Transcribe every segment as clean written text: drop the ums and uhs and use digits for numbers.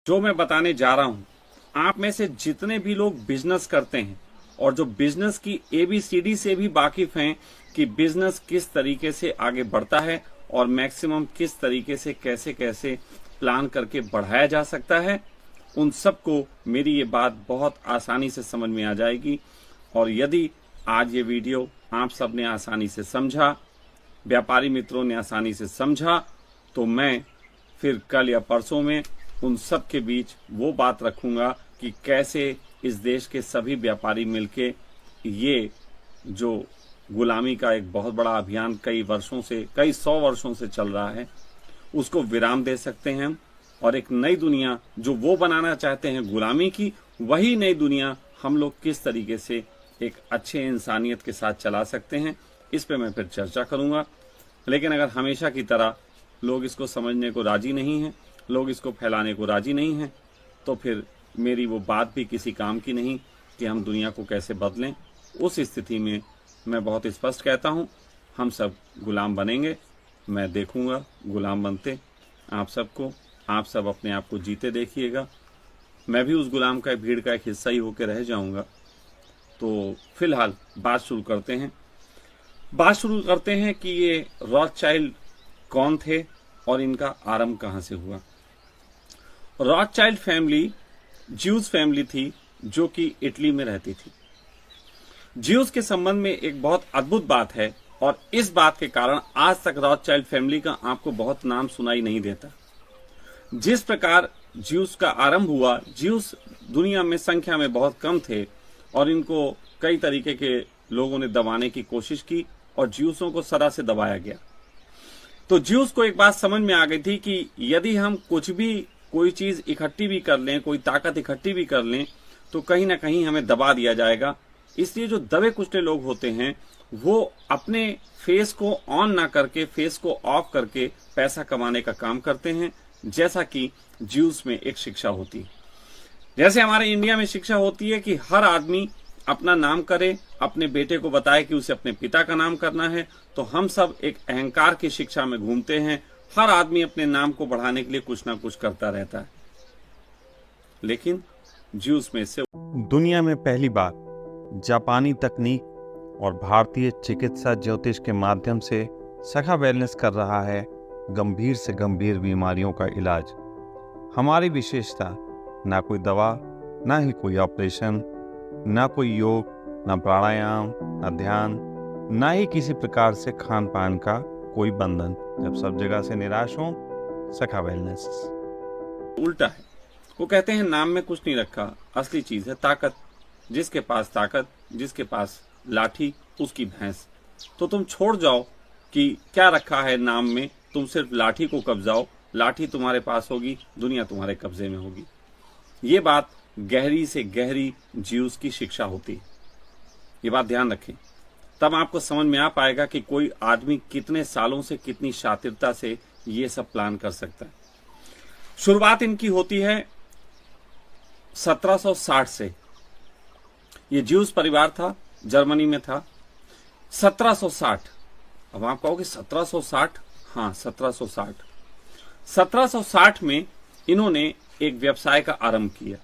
जो मैं बताने जा रहा हूं, आप में से जितने भी लोग बिजनेस करते हैं और जो बिजनेस की एबीसीडी से भी वाकिफ हैं कि बिजनेस किस तरीके से आगे बढ़ता है और मैक्सिमम किस तरीके से कैसे कैसे प्लान करके बढ़ाया जा सकता है, उन सबको मेरी ये बात बहुत आसानी से समझ में आ जाएगी। और यदि आज ये वीडियो आप सब ने आसानी से समझा, व्यापारी मित्रों ने आसानी से समझा, तो मैं फिर कल या परसों में उन सब के बीच वो बात रखूंगा कि कैसे इस देश के सभी व्यापारी मिलके ये जो गुलामी का एक बहुत बड़ा अभियान कई वर्षों से, कई 100 वर्षों से चल रहा है, उसको विराम दे सकते हैं और एक नई दुनिया जो वो बनाना चाहते हैं गुलामी की, वही नई दुनिया हम लोग किस तरीके से एक अच्छे इंसानियत के साथ चला सकते हैं, इस पे मैं फिर चर्चा करूंगा। लेकिन अगर हमेशा की तरह लोग इसको समझने को राजी नहीं हैं, लोग इसको फैलाने को राजी नहीं हैं, तो फिर मेरी वो बात भी किसी काम की नहीं कि हम दुनिया को कैसे बदलें। उस स्थिति में मैं बहुत स्पष्ट कहता हूं, हम सब गुलाम बनेंगे। मैं देखूंगा गुलाम बनते आप सबको, आप सब अपने आप को जीते देखिएगा। मैं भी उस गुलाम का भीड़ का एक हिस्सा ही होकर रह जाऊंगा। तो फिलहाल बात शुरू करते हैं कि ये रॉथचाइल्ड कौन थे और इनका आरंभ कहां से हुआ। रॉथचाइल्ड फैमिली ज्यूज फैमिली थी जो कि इटली में रहती थी। ज्यूज के संबंध में एक बहुत अद्भुत बात है और इस बात के कारण आज तक रॉथचाइल्ड फैमिली का आपको बहुत नाम सुनाई नहीं देता। जिस प्रकार ज्यूज का आरंभ हुआ, ज्यूज दुनिया में संख्या में बहुत कम थे और इनको कई तरीके के लोगों ने दबाने की कोशिश की और ज्यूसों को सदा से दबाया गया। तो ज्यूस को एक बात समझ में आ गई थी कि यदि हम कुछ भी, कोई चीज इकट्ठी भी कर लें, कोई ताकत इकट्ठी भी कर लें, तो कहीं ना कहीं हमें दबा दिया जाएगा। इसलिए जो दबे कुचले लोग होते हैं वो अपने फेस को ऑन ना करके, फेस को ऑफ करके पैसा कमाने का काम करते हैं, जैसा कि ज्यूस में एक शिक्षा होती है। जैसे हमारे इंडिया में शिक्षा होती है कि हर आदमी अपना नाम करे, अपने बेटे को बताए कि उसे अपने पिता का नाम करना है, तो हम सब एक अहंकार की शिक्षा में घूमते हैं। हर आदमी अपने नाम को बढ़ाने के लिए कुछ ना कुछ करता रहता है। लेकिन ज्यूस में से दुनिया में पहली बार जापानी तकनीक और भारतीय चिकित्सा ज्योतिष के माध्यम से सखा वेलनेस कर रहा है गंभीर से गंभीर बीमारियों का इलाज। हमारी विशेषता ना कोई दवा, ना ही कोई ऑपरेशन, ना कोई योग, ना प्राणायाम, ना ध्यान, ना ही किसी प्रकार से खान पान का कोई बंधन। जब सब जगह से निराश हो, सखा वेलनेस। उल्टा है। वो कहते हैं नाम में कुछ नहीं रखा, असली चीज है ताकत। जिसके पास ताकत, जिसके पास लाठी, उसकी भैंस। तो तुम छोड़ जाओ कि क्या रखा है नाम में, तुम सिर्फ लाठी को कब्जाओ, लाठी तुम्हारे पास होगी, दुनिया तुम्हारे कब्जे में होगी। ये बात गहरी से गहरी ज्यूस की शिक्षा होती है। ये बात ध्यान रखें, तब आपको समझ में आ पाएगा कि कोई आदमी कितने सालों से, कितनी शातिरता से ये सब प्लान कर सकता है। शुरुआत इनकी होती है 1760 से। ये ज्यूस परिवार था, जर्मनी में था। 1760। अब आप कहोगे 1760? हाँ, 1760। 1760 में इन्होंने एक व्यवसाय का आरंभ किया।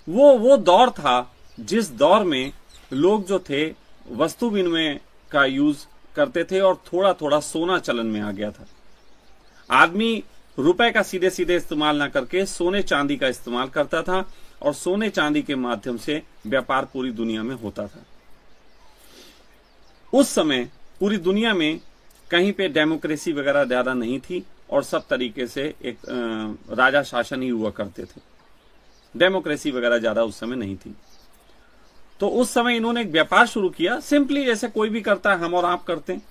वो दौर था जिस दौर में लोग जो थे वस्तु विनिमय का यूज करते थे और थोड़ा थोड़ा सोना चलन में आ गया था। आदमी रुपए का सीधे सीधे इस्तेमाल ना करके सोने चांदी का इस्तेमाल करता था और सोने चांदी के माध्यम से व्यापार पूरी दुनिया में होता था। उस समय पूरी दुनिया में कहीं पे डेमोक्रेसी वगैरह ज्यादा नहीं थी और सब तरीके से एक राजा शासन ही हुआ करते थे। डेमोक्रेसी वगैरह ज्यादा उस समय नहीं थी। तो उस समय इन्होंने एक व्यापार शुरू किया, सिंपली जैसे कोई भी करता है, हम और आप करते हैं,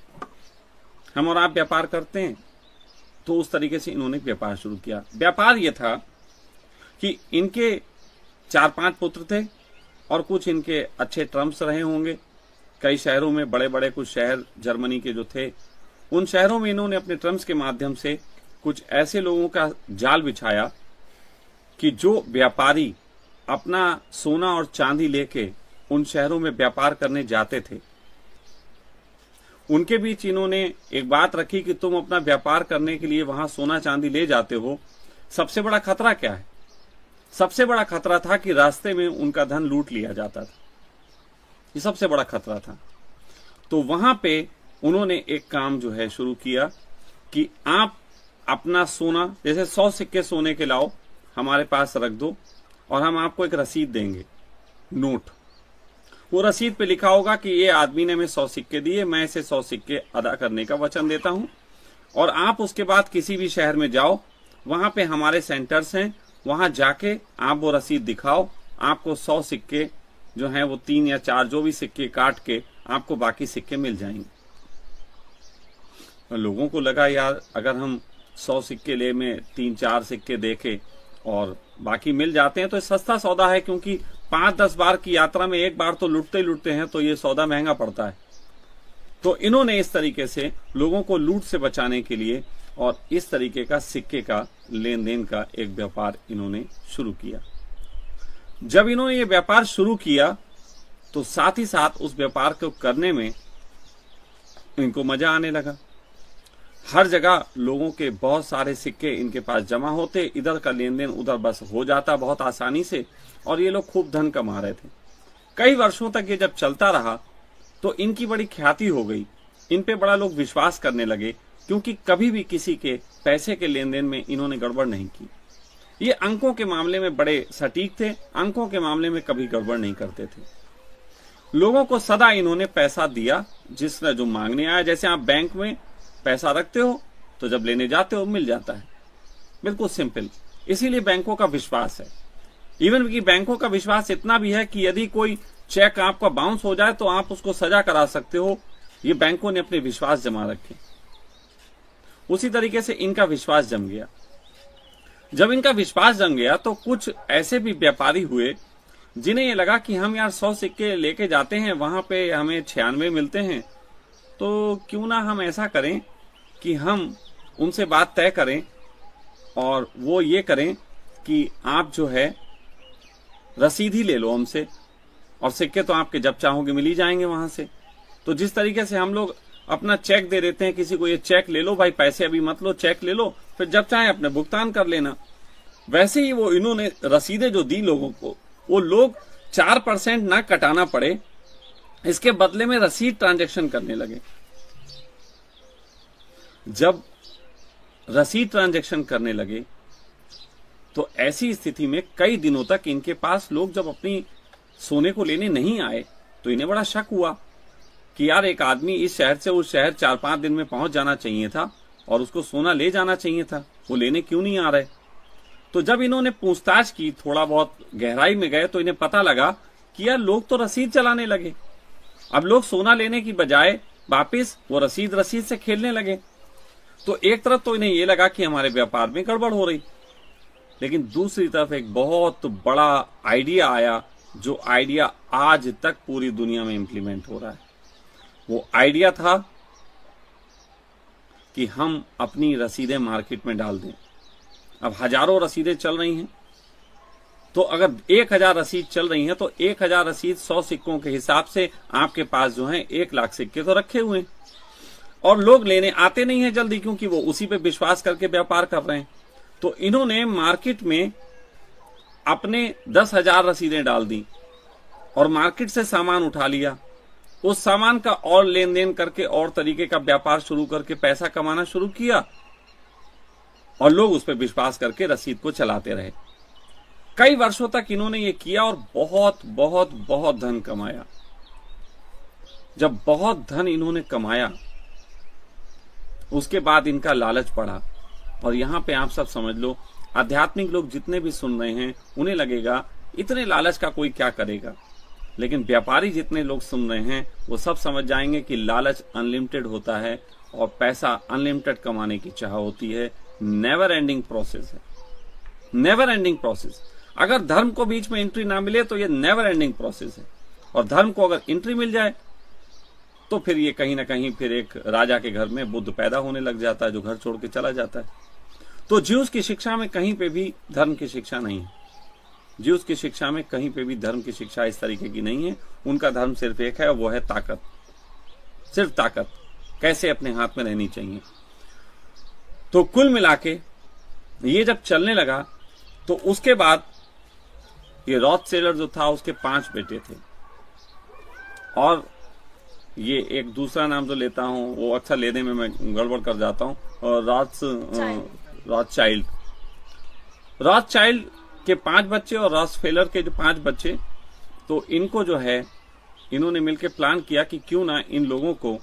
हम और आप व्यापार करते हैं। तो उस तरीके से इन्होंने एक व्यापार शुरू किया। व्यापार यह था कि इनके 4-5 पुत्र थे और कुछ इनके अच्छे टर्म्स रहे होंगे कई शहरों में, बड़े बड़े कुछ शहर जर्मनी के जो थे, उन शहरों में इन्होंने अपने टर्म्स के माध्यम से कुछ ऐसे लोगों का जाल बिछाया कि जो व्यापारी अपना सोना और चांदी लेके उन शहरों में व्यापार करने जाते थे, उनके बीच इन्होंने एक बात रखी कि तुम अपना व्यापार करने के लिए वहां सोना चांदी ले जाते हो, सबसे बड़ा खतरा क्या है? सबसे बड़ा खतरा था कि रास्ते में उनका धन लूट लिया जाता था। ये सबसे बड़ा खतरा था। तो वहां पे उन्होंने एक काम जो है शुरू किया कि आप अपना सोना, जैसे 100 सिक्के सोने के लाओ, हमारे पास रख दो और हम आपको एक रसीद देंगे, नोट। वो रसीद पे लिखा होगा कि ये आदमी ने हमें 100 सिक्के दिए, मैं इसे 100 सिक्के अदा करने का वचन देता हूं। और आप उसके बाद किसी भी शहर में जाओ, वहां पे हमारे सेंटर्स हैं, वहां जाके आप वो रसीद दिखाओ, आपको 100 सिक्के जो हैं वो 3 या 4 जो भी सिक्के काट के आपको बाकी सिक्के मिल जाएंगे। और लोगों को लगा यार अगर हम 100 सिक्के ले में 3-4 सिक्के देके और बाकी मिल जाते हैं तो सस्ता सौदा है, क्योंकि 5-10 बार की यात्रा में एक बार तो लुटते ही लुटते हैं, तो ये सौदा महंगा पड़ता है। तो इन्होंने इस तरीके से लोगों को लूट से बचाने के लिए और इस तरीके का सिक्के का लेन देन का एक व्यापार इन्होंने शुरू किया। जब इन्होंने ये व्यापार शुरू किया तो साथ ही साथ उस व्यापार को करने में इनको मजा आने लगा। हर जगह लोगों के बहुत सारे सिक्के इनके पास जमा होते, इधर का लेन देन उधर बस हो जाता बहुत आसानी से, और ये लोग खूब धन कमा रहे थे। कई वर्षों तक ये जब चलता रहा तो इनकी बड़ी ख्याति हो गई, इन पे बड़ा लोग विश्वास करने लगे, क्योंकि कभी भी किसी के पैसे के लेन देन में इन्होंने गड़बड़ नहीं की। ये अंकों के मामले में बड़े सटीक थे, अंकों के मामले में कभी गड़बड़ नहीं करते थे। लोगों को सदा इन्होंने पैसा दिया जिसने जो मांगने आया। जैसे आप बैंक में पैसा रखते हो तो जब लेने जाते हो मिल जाता है, बिल्कुल सिंपल। इसीलिए बैंकों का विश्वास है। इवन कि बैंकों का विश्वास इतना भी है कि यदि कोई चेक आपका बाउंस हो जाए तो आप उसको सजा करा सकते हो। ये बैंकों ने अपने विश्वास जमा रखे। उसी तरीके से इनका विश्वास जम गया। जब इनका विश्वास जम गया तो कुछ ऐसे भी व्यापारी हुए जिन्हें ये लगा कि हम यार 100 सिक्के लेके जाते हैं, वहां पे हमें 96 मिलते हैं, तो क्यों ना हम ऐसा करें कि हम उनसे बात तय करें और वो ये करें कि आप जो है रसीद ही ले लो हमसे, और सिक्के तो आपके जब चाहोगे मिल ही जाएंगे वहां से। तो जिस तरीके से हम लोग अपना चेक दे देते हैं किसी को, ये चेक ले लो भाई, पैसे अभी मत लो, चेक ले लो, फिर जब चाहे अपने भुगतान कर लेना, वैसे ही वो इन्होंने रसीदें जो दी लोगों को, वो लोग 4% ना कटाना पड़े, इसके बदले में रसीद ट्रांजैक्शन करने लगे। जब रसीद ट्रांजैक्शन करने लगे तो ऐसी स्थिति में कई दिनों तक इनके पास लोग जब अपनी सोने को लेने नहीं आए तो इन्हें बड़ा शक हुआ कि यार एक आदमी इस शहर से उस शहर 4-5 दिन में पहुंच जाना चाहिए था और उसको सोना ले जाना चाहिए था, वो लेने क्यों नहीं आ रहे। तो जब इन्होंने पूछताछ की, थोड़ा बहुत गहराई में गए, तो इन्हें पता लगा कि यार लोग तो रसीद चलाने लगे। अब लोग सोना लेने की बजाय वापिस वो रसीद से खेलने लगे। तो एक तरफ तो इन्हें ये लगा कि हमारे व्यापार में गड़बड़ हो रही, लेकिन दूसरी तरफ एक बहुत बड़ा आइडिया आया, जो आइडिया आज तक पूरी दुनिया में इंप्लीमेंट हो रहा है। वो आइडिया था कि हम अपनी रसीदें मार्केट में डाल दें। अब हजारों रसीदें चल रही हैं, तो अगर 1000 रसीद चल रही हैं तो 1000 रसीद 100 सिक्कों के हिसाब से आपके पास जो है 1 लाख सिक्के तो रखे हुए हैं, और लोग लेने आते नहीं हैं जल्दी, क्योंकि वो उसी पे विश्वास करके व्यापार कर रहे हैं। तो इन्होंने मार्केट में अपने 10,000 रसीदें डाल दी और मार्केट से सामान उठा लिया। उस सामान का और लेन देन करके और तरीके का व्यापार शुरू करके पैसा कमाना शुरू किया, और लोग उस पर विश्वास करके रसीद को चलाते रहे। कई वर्षों तक इन्होंने ये किया और बहुत बहुत बहुत धन कमाया। जब बहुत धन इन्होंने कमाया उसके बाद इनका लालच बढ़ा, और यहां पे आप सब समझ लो, आध्यात्मिक लोग जितने भी सुन रहे हैं उन्हें लगेगा इतने लालच का कोई क्या करेगा, लेकिन व्यापारी जितने लोग सुन रहे हैं वो सब समझ जाएंगे कि लालच अनलिमिटेड होता है और पैसा अनलिमिटेड कमाने की चाह होती है। नेवर एंडिंग प्रोसेस है, नेवर एंडिंग प्रोसेस। अगर धर्म को बीच में एंट्री ना मिले तो ये नेवर एंडिंग प्रोसेस है, और धर्म को अगर एंट्री मिल जाए तो फिर ये कहीं ना कहीं फिर एक राजा के घर में बुद्ध पैदा होने लग जाता है जो घर छोड़ के चला जाता है। तो ज्यूस की शिक्षा में कहीं पे भी धर्म की शिक्षा नहीं है। ज्यूस की शिक्षा में कहीं पे भी धर्म की शिक्षा इस तरीके की नहीं है। उनका धर्म सिर्फ एक है, वो है ताकत, सिर्फ ताकत, कैसे अपने हाथ में रहनी चाहिए। तो कुल मिला के ये जब चलने लगा तो उसके बाद ये रॉथस्चेलर जो था उसके 5 बेटे थे, और ये एक दूसरा नाम जो लेता हूं वो अक्सर लेने में मैं गड़बड़ कर जाता हूं, और रॉथचाइल्ड के 5 बच्चे और रॉकफेलर के जो 5 बच्चे, तो इनको जो है इन्होंने मिलकर प्लान किया कि क्यों ना इन लोगों को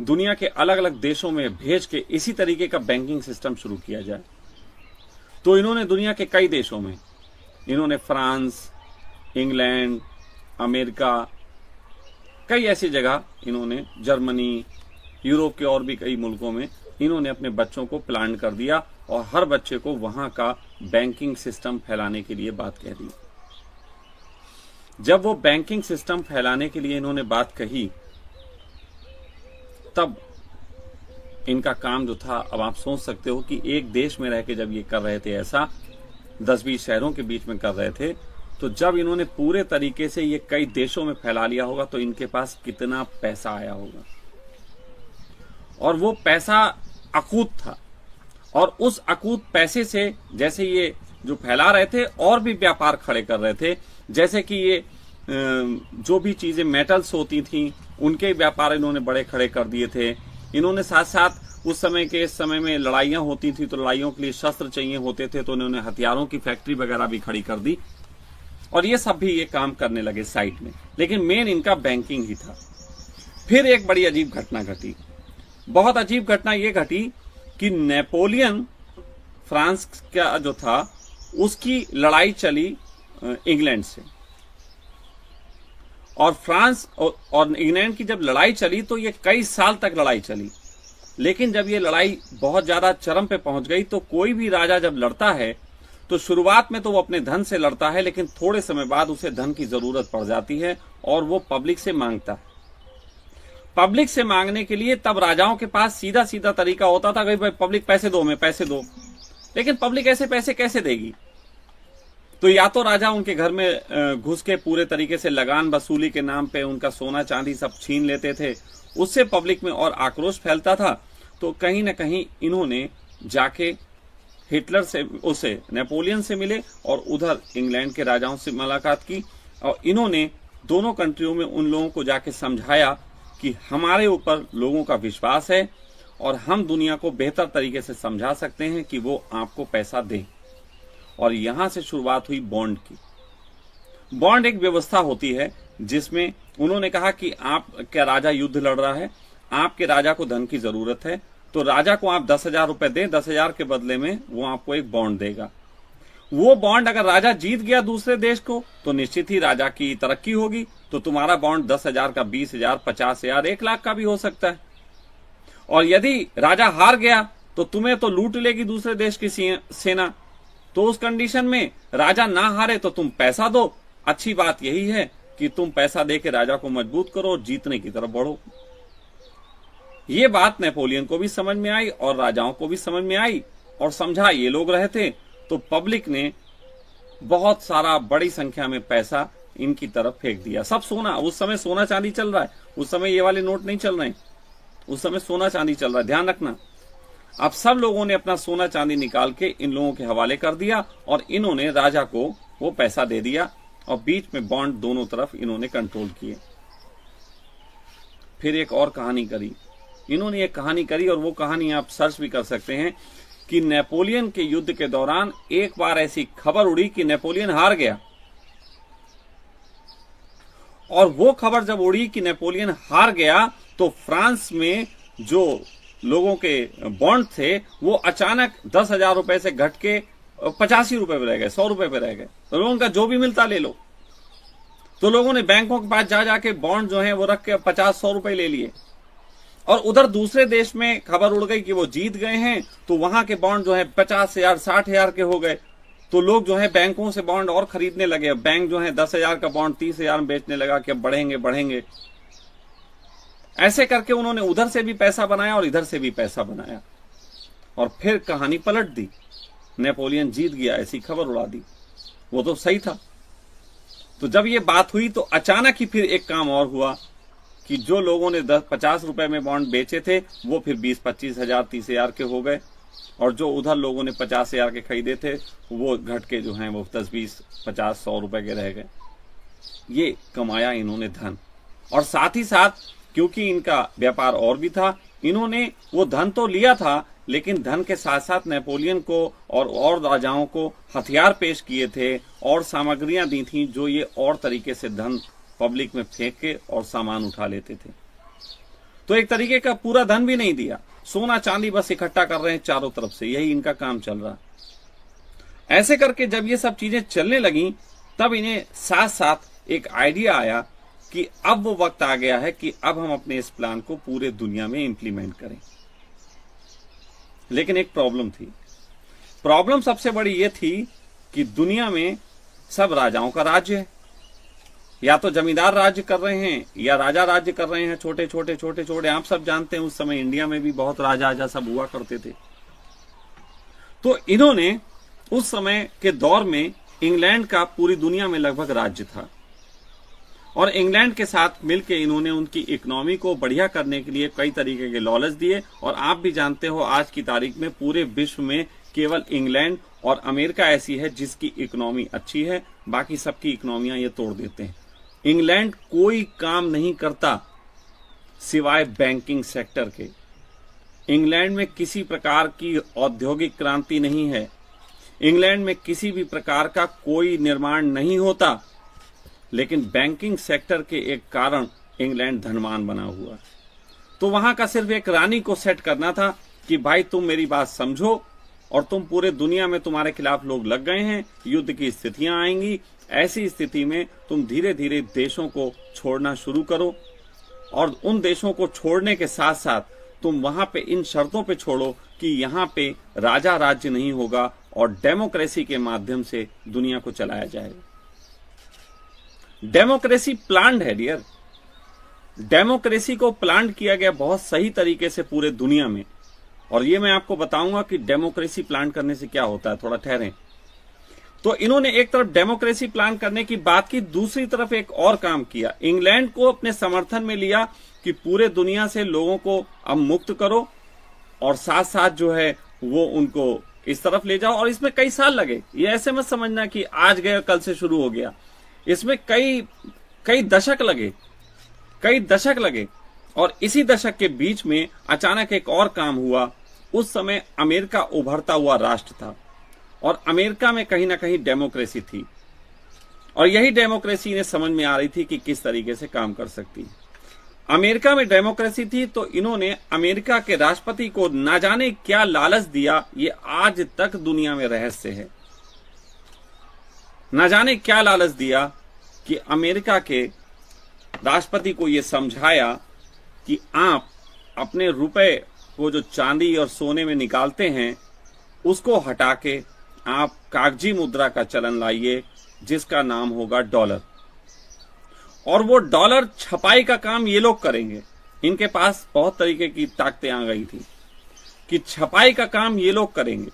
दुनिया के अलग अलग देशों में भेज के इसी तरीके का बैंकिंग सिस्टम शुरू किया जाए। तो इन्होंने दुनिया के कई देशों में, इन्होंने फ्रांस, इंग्लैंड, अमेरिका, कई ऐसी जगह, इन्होंने जर्मनी, यूरोप के और भी कई मुल्कों में इन्होंने अपने बच्चों को प्लान कर दिया और हर बच्चे को वहां का बैंकिंग सिस्टम फैलाने के लिए बात कह दी। जब वो बैंकिंग सिस्टम फैलाने के लिए इन्होंने बात कही, तब इनका काम जो था, अब आप सोच सकते हो कि एक देश में रह के जब ये कर रहे थे, ऐसा 10-20 शहरों के बीच में कर रहे थे, तो जब इन्होंने पूरे तरीके से ये कई देशों में फैला लिया होगा तो इनके पास कितना पैसा आया होगा। और वो पैसा अकूत था, और उस अकूत पैसे से जैसे ये जो फैला रहे थे और भी व्यापार खड़े कर रहे थे, जैसे कि ये जो भी चीजें मेटल्स होती थी उनके व्यापार इन्होंने बड़े खड़े कर दिए थे। इन्होंने साथ साथ उस समय में लड़ाइयां होती थी तो लड़ाइयों के लिए शस्त्र चाहिए होते थे, तो इन्होंने हथियारों की फैक्ट्री वगैरह भी खड़ी कर दी, और ये सब भी ये काम करने लगे साइड में। लेकिन मेन इनका बैंकिंग ही था। फिर एक बड़ी अजीब घटना घटी, बहुत अजीब घटना ये घटी कि नेपोलियन फ्रांस का जो था उसकी लड़ाई चली इंग्लैंड से, और फ्रांस और इंग्लैंड की जब लड़ाई चली तो ये कई साल तक लड़ाई चली। लेकिन जब ये लड़ाई बहुत ज्यादा चरम पे पहुंच गई तो कोई भी राजा जब लड़ता है तो शुरुआत में तो वो अपने धन से लड़ता है, लेकिन थोड़े समय बाद उसे धन की जरूरत पड़ जाती है और वो पब्लिक से मांगता है। पब्लिक से मांगने के लिए तब राजाओं के पास सीधा सीधा तरीका होता था कि भाई पब्लिक पैसे दो, हमें पैसे दो। लेकिन पब्लिक ऐसे पैसे कैसे देगी? तो या तो राजा उनके घर में घुस के पूरे तरीके से लगान वसूली के नाम पे उनका सोना चांदी सब छीन लेते थे, उससे पब्लिक में और आक्रोश फैलता था। तो कहीं ना कहीं इन्होंने जाके हिटलर से, उसे नेपोलियन से मिले और उधर इंग्लैंड के राजाओं से मुलाकात की, और इन्होंने दोनों कंट्रियों में उन लोगों को जाके समझाया कि हमारे ऊपर लोगों का विश्वास है और हम दुनिया को बेहतर तरीके से समझा सकते हैं कि वो आपको पैसा दें। और यहां से शुरुआत हुई बॉन्ड की। बॉन्ड एक व्यवस्था होती है जिसमें उन्होंने कहा कि आप क्या राजा युद्ध लड़ रहा है, आपके राजा को धन की जरूरत है, तो राजा को आप 10,000 रुपए दें, 10,000 के बदले में वो आपको एक बॉन्ड देगा। वो बॉन्ड अगर राजा जीत गया दूसरे देश को तो निश्चित ही राजा की तरक्की होगी, तो तुम्हारा बॉन्ड 10,000 का 20,000, 50,000, 1,00,000 का भी हो सकता है। और यदि राजा हार गया तो तुम्हें तो लूट लेगी दूसरे देश की सेना। तो उस कंडीशन में राजा ना हारे तो तुम पैसा दो। अच्छी बात यही है कि तुम पैसा देके राजा को मजबूत करो और जीतने की तरफ बढ़ो। ये बात नेपोलियन को भी समझ में आई और राजाओं को भी समझ में आई, और समझा ये लोग रहे थे, तो पब्लिक ने बहुत सारा बड़ी संख्या में पैसा इनकी तरफ फेंक दिया। सब सोना, उस समय सोना चांदी चल रहा है, उस समय ये वाले नोट नहीं चल रहे हैं, उस समय सोना चांदी चल रहा है, ध्यान रखना। अब सब लोगों ने अपना सोना चांदी निकाल के इन लोगों के हवाले कर दिया और इन्होंने राजा को वो पैसा दे दिया, और बीच में बॉन्ड दोनों तरफ इन्होंने कंट्रोल किए। फिर एक और कहानी करी इन्होंने, एक कहानी करी, और वो कहानी आप सर्च भी कर सकते हैं कि नेपोलियन के युद्ध के दौरान एक बार ऐसी खबर उड़ी कि नेपोलियन हार गया। और वो खबर जब उड़ी कि नेपोलियन हार गया तो फ्रांस में जो लोगों के बॉन्ड थे वो अचानक 10,000 रुपए से घट के 85 रुपए पे रह गए, 100 रुपए पे रह गए। तो लोगों का जो भी मिलता ले लो। तो लोगों ने बैंकों के पास जा जाके बॉन्ड जो है वो रख के 50-100 रुपए ले लिए, और उधर दूसरे देश में खबर उड़ गई कि वो जीत गए हैं, तो वहां के बॉन्ड जो है 50,000, 60,000 के हो गए। तो लोग जो है बैंकों से बॉन्ड और खरीदने लगे। बैंक जो है 10,000 का बॉन्ड 30,000 में बेचने लगा कि अब बढ़ेंगे। ऐसे करके उन्होंने उधर से भी पैसा बनाया और इधर से भी पैसा बनाया, और फिर कहानी पलट दी। नेपोलियन जीत गया ऐसी खबर उड़ा दी। वो तो सही था। तो जब ये बात हुई तो अचानक ही फिर एक काम और हुआ कि जो लोगों ने 50 रुपए में बॉन्ड बेचे थे वो फिर 20-25 हजार, 30,000 के हो गए, और जो उधर लोगों ने 50,000 के खरीदे थे वो घट के जो हैं वो 10, 20, 50, 100 रुपए के रह गए। ये कमाया इन्होंने धन। और साथ ही साथ क्योंकि इनका व्यापार और भी था, इन्होंने वो धन तो लिया था, लेकिन धन के साथ साथ नेपोलियन को और राजाओं को हथियार पेश किए थे और सामग्रियां दी थी जो ये और तरीके से धन पब्लिक में फेंक के और सामान उठा लेते थे। तो एक तरीके का पूरा धन भी नहीं दिया, सोना चांदी बस इकट्ठा कर रहे हैं चारों तरफ से, यही इनका काम चल रहा। ऐसे करके जब ये सब चीजें चलने लगी तब इन्हें साथ साथ एक आइडिया आया कि अब वो वक्त आ गया है कि अब हम अपने इस प्लान को पूरे दुनिया में इंप्लीमेंट करें। लेकिन एक प्रॉब्लम थी। प्रॉब्लम सबसे बड़ी ये थी कि दुनिया में सब राजाओं का राज्य है, या तो जमींदार राज्य कर रहे हैं या राजा राज्य कर रहे हैं, छोटे छोटे। आप सब जानते हैं उस समय इंडिया में भी बहुत राजा सब हुआ करते थे। तो इन्होंने उस समय के दौर में इंग्लैंड का पूरी दुनिया में लगभग राज्य था और इंग्लैंड के साथ मिलकर इन्होंने उनकी इकोनॉमी को बढ़िया करने के लिए कई तरीके के लॉलेज दिए। और आप भी जानते हो आज की तारीख में पूरे विश्व में केवल इंग्लैंड और अमेरिका ऐसी है जिसकी इकोनॉमी अच्छी है, बाकी सबकी इकोनॉमियां ये तोड़ देते हैं। इंग्लैंड कोई काम नहीं करता सिवाय बैंकिंग सेक्टर के। इंग्लैंड में किसी प्रकार की औद्योगिक क्रांति नहीं है, इंग्लैंड में किसी भी प्रकार का कोई निर्माण नहीं होता, लेकिन बैंकिंग सेक्टर के एक कारण इंग्लैंड धनवान बना हुआ। तो वहां का सिर्फ एक रानी को सेट करना था कि भाई तुम मेरी बात समझो और तुम पूरे दुनिया में तुम्हारे खिलाफ लोग लग गए हैं, युद्ध की स्थितियां आएंगी, ऐसी स्थिति में तुम धीरे धीरे देशों को छोड़ना शुरू करो और उन देशों को छोड़ने के साथ साथ तुम वहां पे इन शर्तों पे छोड़ो कि यहाँ पे राजा राज्य नहीं होगा और डेमोक्रेसी के माध्यम से दुनिया को चलाया जाएगा। डेमोक्रेसी प्लान्ड है डियर, डेमोक्रेसी को प्लान किया गया बहुत सही तरीके से पूरे दुनिया में। और ये मैं आपको बताऊंगा कि डेमोक्रेसी प्लान करने से क्या होता है, थोड़ा ठहरें। तो इन्होंने एक तरफ डेमोक्रेसी प्लान करने की बात की, दूसरी तरफ एक और काम किया, इंग्लैंड को अपने समर्थन में लिया कि पूरे दुनिया से लोगों को अब मुक्त करो और साथ साथ जो है वो उनको इस तरफ ले जाओ। और इसमें कई साल लगे, ये ऐसे मत समझना कि आज गए कल से शुरू हो गया, इसमें कई दशक लगे। और इसी दशक के बीच में अचानक एक और काम हुआ। उस समय अमेरिका उभरता हुआ राष्ट्र था और अमेरिका में कहीं ना कहीं डेमोक्रेसी थी और यही डेमोक्रेसी इन्हें समझ में आ रही थी कि किस तरीके से काम कर सकती है। अमेरिका में डेमोक्रेसी थी तो इन्होंने अमेरिका के राष्ट्रपति को ना जाने क्या लालच दिया, ये आज तक दुनिया में रहस्य है। ना जाने क्या लालच दिया कि अमेरिका के राष्ट्रपति को यह समझाया कि आप अपने रुपए को जो चांदी और सोने में निकालते हैं उसको हटा के आप कागजी मुद्रा का चलन लाइए जिसका नाम होगा डॉलर। और वो डॉलर छपाई का काम ये लोग करेंगे। इनके पास बहुत तरीके की ताकतें आ गई थी कि छपाई का काम ये लोग करेंगे।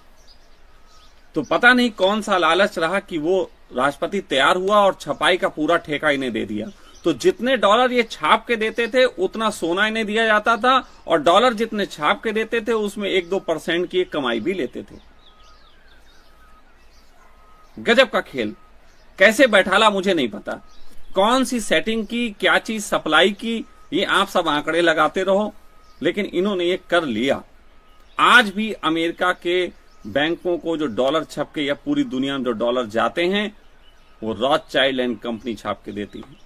तो पता नहीं कौन सा लालच रहा कि वो राष्ट्रपति तैयार हुआ और छपाई का पूरा ठेका इन्हें दे दिया। तो जितने डॉलर ये छाप के देते थे उतना सोना इन्हें दिया जाता था और डॉलर जितने छाप के देते थे उसमें 1-2% की कमाई भी लेते थे। गजब का खेल, कैसे बैठाला मुझे नहीं पता, कौन सी सेटिंग की, क्या चीज सप्लाई की, ये आप सब आंकड़े लगाते रहो, लेकिन इन्होंने ये कर लिया। आज भी अमेरिका के बैंकों को जो डॉलर छप के या पूरी दुनिया में जो डॉलर जाते हैं वो रॉथचाइल्ड एंड कंपनी छाप के देती है।